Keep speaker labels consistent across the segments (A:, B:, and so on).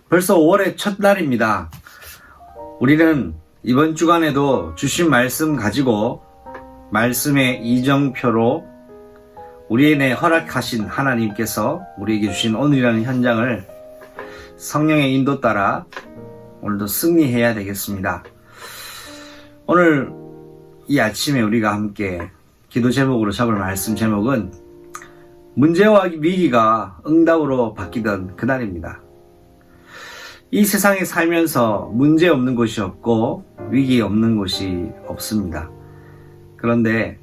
A: 벌써 5월의 첫날입니다. 우리는 이번 주간에도 주신 말씀 가지고 말씀의 이정표로 우리에게 허락하신 하나님께서 우리에게 주신 오늘이라는 현장을 성령의 인도 따라 오늘도 승리해야 되겠습니다. 오늘 이 아침에 우리가 함께 기도 제목으로 잡을 말씀 제목은 문제와 위기가 응답으로 바뀌던 그날입니다. 이 세상에 살면서 문제 없는 곳이 없고 위기 없는 곳이 없습니다. 그런데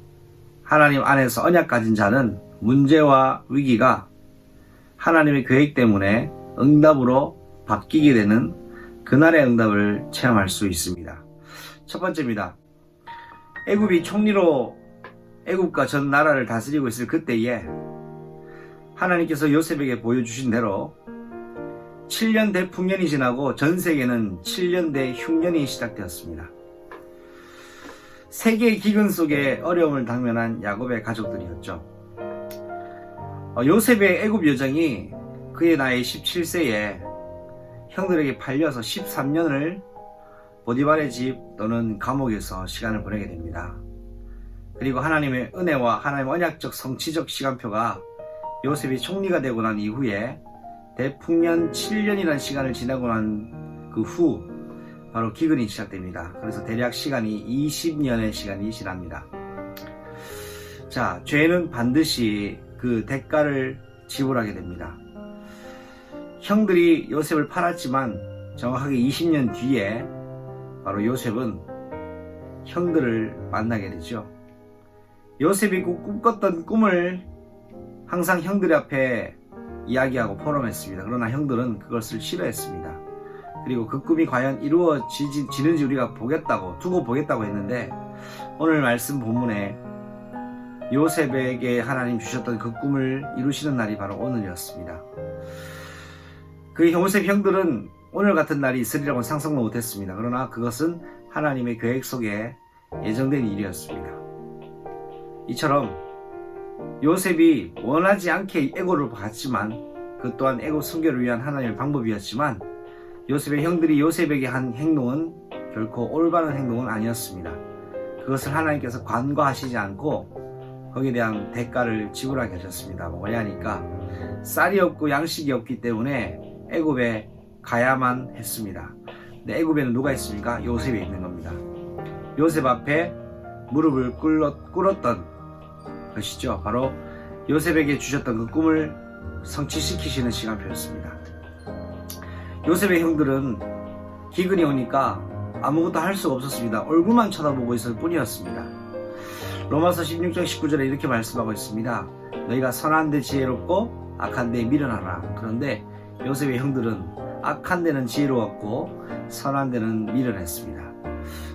A: 하나님 안에서 언약 가진 자는 문제와 위기가 하나님의 계획 때문에 응답으로 바뀌게 되는 그날의 응답을 체험할 수 있습니다. 첫 번째입니다. 애굽이 총리로 애굽과 전 나라를 다스리고 있을 그때에 하나님께서 요셉에게 보여주신 대로 7년 대풍년이 지나고 전 세계는 7년 대흉년이 시작되었습니다. 세계의 기근 속에 어려움을 당면한 야곱의 가족들이었죠. 요셉의 애굽 여정이 그의 나이 17세에 형들에게 팔려서 13년을 보디발의 집 또는 감옥에서 시간을 보내게 됩니다. 그리고 하나님의 은혜와 하나님의 언약적 성취적 시간표가 요셉이 총리가 되고 난 이후에 대풍년 7년이라는 시간을 지나고 난 그 후 바로 기근이 시작됩니다. 그래서 대략 시간이 20년의 시간이 지납니다. 자, 죄는 반드시 그 대가를 지불하게 됩니다. 형들이 요셉을 팔았지만 정확하게 20년 뒤에 바로 요셉은 형들을 만나게 되죠. 요셉이 꿈꿨던 꿈을 항상 형들 앞에 이야기하고 포럼했습니다. 그러나 형들은 그것을 싫어했습니다. 그리고 그 꿈이 과연 이루어지는지 우리가 두고 보겠다고 했는데 오늘 말씀 본문에 요셉에게 하나님 주셨던 그 꿈을 이루시는 날이 바로 오늘이었습니다. 그 요셉 형들은 오늘 같은 날이 있으리라고는 상상도 못했습니다. 그러나 그것은 하나님의 계획 속에 예정된 일이었습니다. 이처럼 요셉이 원하지 않게 애고를 갔지만 그 또한 애고 순교를 위한 하나님의 방법이었지만 요셉의 형들이 요셉에게 한 행동은 결코 올바른 행동은 아니었습니다. 그것을 하나님께서 간과하시지 않고 거기에 대한 대가를 지불하게 하셨습니다. 뭐냐니까 쌀이 없고 양식이 없기 때문에 애굽에 가야만 했습니다. 근데 애굽에는 누가 있습니까? 요셉이 있는 겁니다. 요셉 앞에 무릎을 꿇었던 것이죠. 바로 요셉에게 주셨던 그 꿈을 성취시키시는 시간표였습니다. 요셉의 형들은 기근이 오니까 아무것도 할 수가 없었습니다. 얼굴만 쳐다보고 있을 뿐이었습니다. 로마서 16장 19절에 이렇게 말씀하고 있습니다. 너희가 선한 데 지혜롭고 악한 데에 미련하라. 그런데 요셉의 형들은 악한 데는 지혜로웠고 선한 데는 미련했습니다.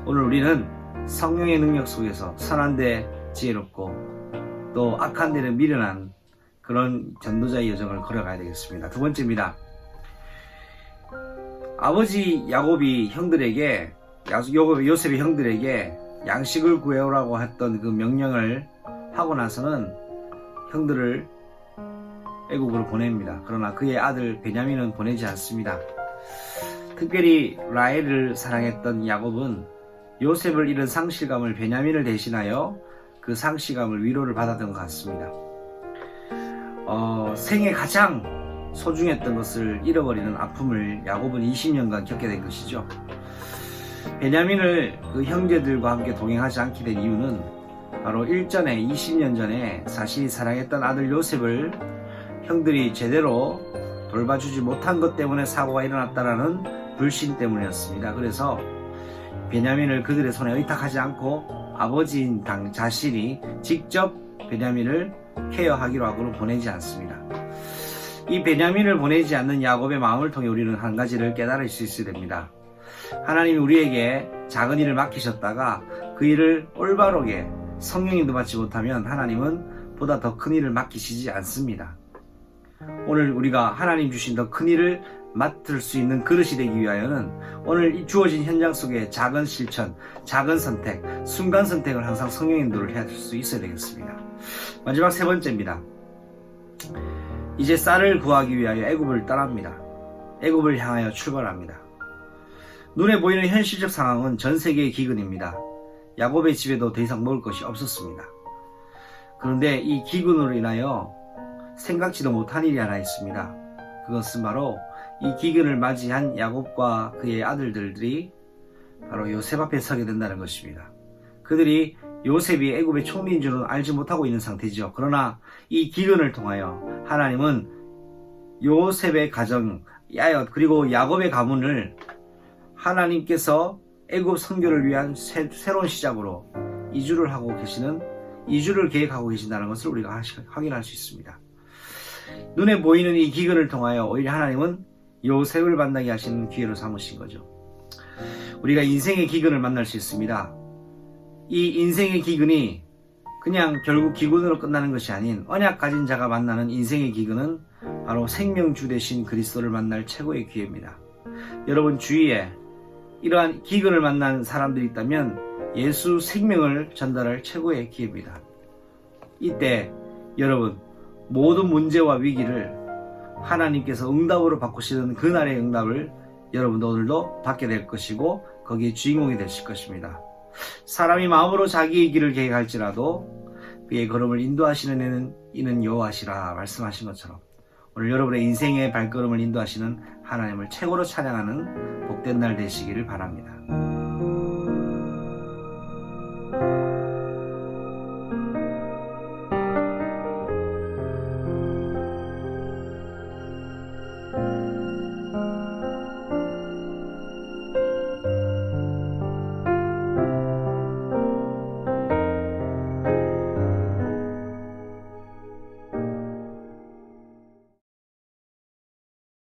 A: 오늘 우리는 성령의 능력 속에서 선한 데 지혜롭고 또 악한 데는 미련한 그런 전도자의 여정을 걸어가야 되겠습니다. 두 번째입니다. 아버지 야곱이 요셉의 형들에게 양식을 구해오라고 했던 그 명령을 하고 나서는 형들을 애굽으로 보냅니다. 그러나 그의 아들 베냐민은 보내지 않습니다. 특별히 라헬을 사랑했던 야곱은 요셉을 잃은 상실감을 베냐민을 대신하여 그 상실감을 위로를 받았던 것 같습니다. 생애 가장 소중했던 것을 잃어버리는 아픔을 야곱은 20년간 겪게 된 것이죠. 베냐민을 그 형제들과 함께 동행하지 않게 된 이유는 바로 20년 전에 자신이 사랑했던 아들 요셉을 형들이 제대로 돌봐주지 못한 것 때문에 사고가 일어났다라는 불신 때문이었습니다. 그래서 베냐민을 그들의 손에 의탁하지 않고 아버지인 자신이 직접 베냐민을 케어하기로 하고는 보내지 않습니다. 이 베냐민을 보내지 않는 야곱의 마음을 통해 우리는 한 가지를 깨달을 수 있어야 됩니다. 하나님이 우리에게 작은 일을 맡기셨다가 그 일을 올바르게 성령님도 받지 못하면 하나님은 보다 더 큰 일을 맡기시지 않습니다. 오늘 우리가 하나님 주신 더 큰 일을 맡을 수 있는 그릇이 되기 위하여는 오늘 이 주어진 현장 속에 작은 실천, 작은 선택, 순간 선택을 항상 성령 인도를 해야 될 수 있어야 되겠습니다. 마지막 세 번째입니다. 이제 쌀을 구하기 위하여 애굽을 떠납니다. 애굽을 향하여 출발합니다. 눈에 보이는 현실적 상황은 전 세계의 기근입니다. 야곱의 집에도 더 이상 먹을 것이 없었습니다. 그런데 이 기근으로 인하여 생각지도 못한 일이 하나 있습니다. 그것은 바로 이 기근을 맞이한 야곱과 그의 아들들이 바로 요셉 앞에 서게 된다는 것입니다. 그들이 요셉이 애굽의 총리인 줄은 알지 못하고 있는 상태죠. 그러나 이 기근을 통하여 하나님은 요셉의 가정, 야옅 그리고 야곱의 가문을 하나님께서 애굽 선교를 위한 새로운 시작으로 이주를 계획하고 계신다는 것을 우리가 확인할 수 있습니다. 눈에 보이는 이 기근을 통하여 오히려 하나님은 요셉을 만나게 하시는 기회로 삼으신 거죠. 우리가 인생의 기근을 만날 수 있습니다. 이 인생의 기근이 그냥 결국 기근으로 끝나는 것이 아닌 언약 가진 자가 만나는 인생의 기근은 바로 생명주 되신 그리스도를 만날 최고의 기회입니다. 여러분 주위에 이러한 기근을 만난 사람들이 있다면 예수 생명을 전달할 최고의 기회입니다. 이때 여러분 모든 문제와 위기를 하나님께서 응답으로 바꾸시는 그날의 응답을 여러분도 오늘도 받게 될 것이고 거기에 주인공이 되실 것입니다. 사람이 마음으로 자기의 길을 계획할지라도 그의 걸음을 인도하시는 이는 여호와시라 말씀하신 것처럼 오늘 여러분의 인생의 발걸음을 인도하시는 하나님을 최고로 찬양하는 복된 날 되시기를 바랍니다.